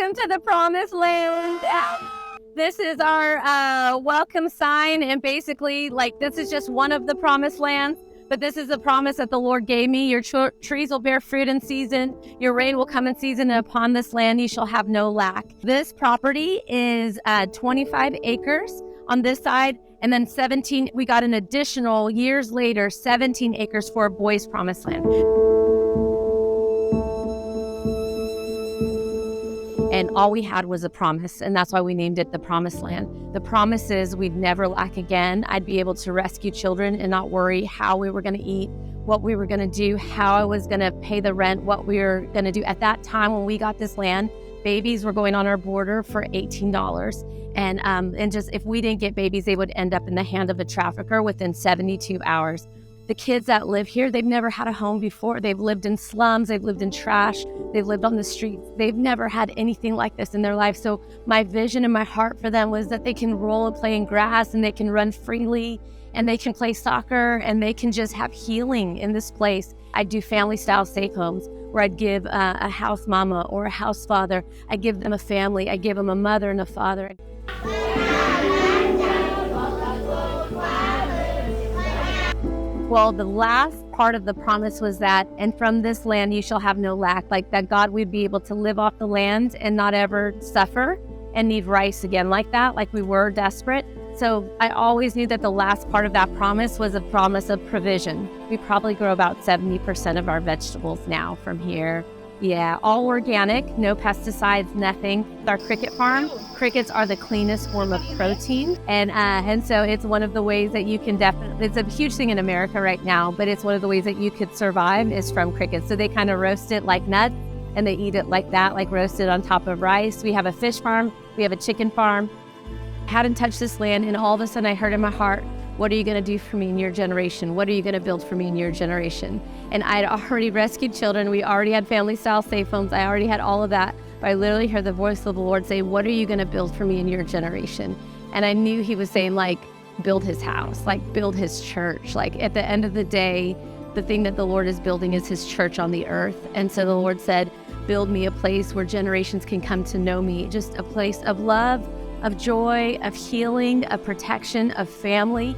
Welcome to the promised land. This is our welcome sign, and basically, this is just one of the promised lands, but this is the promise that the Lord gave me. Your trees will bear fruit in season, your rain will come in season, and upon this land you shall have no lack. This property is 25 acres on this side, and then 17, we got an additional, years later, 17 acres for a boys' promised land. And all we had was a promise, and that's why we named it the Promised Land. The promise is we'd never lack again. I'd be able to rescue children and not worry how we were going to eat, what we were going to do, how I was going to pay the rent, what we were going to do. At that time when we got this land, babies were going on our border for $18. And just if we didn't get babies, they would end up in the hand of a trafficker within 72 hours. The kids that live here, they've never had a home before. They've lived in slums, they've lived in trash, they've lived on the streets. They've never had anything like this in their life. So my vision and my heart for them was that they can roll and play in grass, and they can run freely, and they can play soccer, and they can just have healing in this place. I'd do family style safe homes where I'd give a house mama or a house father. I'd give them a family. I'd give them a mother and a father. Well, the last part of the promise was that, and from this land you shall have no lack, that God would be able to live off the land and not ever suffer and need rice again like that, like we were desperate. So I always knew that the last part of that promise was a promise of provision. We probably grow about 70% of our vegetables now from here. Yeah, all organic, no pesticides, nothing. Our cricket farm, crickets are the cleanest form of protein. And so it's one of the ways that you can definitely, it's a huge thing in America right now, but it's one of the ways that you could survive is from crickets. So they kind of roast it like nuts, and they eat it like that, like roasted on top of rice. We have a fish farm, we have a chicken farm. I hadn't touched this land, and all of a sudden I heard in my heart, what are you going to do for me in your generation? What are you going to build for me in your generation? And I'd already rescued children. We already had family-style safe homes. I already had all of that. But I literally heard the voice of the Lord say, what are you going to build for me in your generation? And I knew he was saying, build his house, build his church. At the end of the day, the thing that the Lord is building is his church on the earth. And so the Lord said, build me a place where generations can come to know me, just a place of love, of joy, of healing, of protection, of family.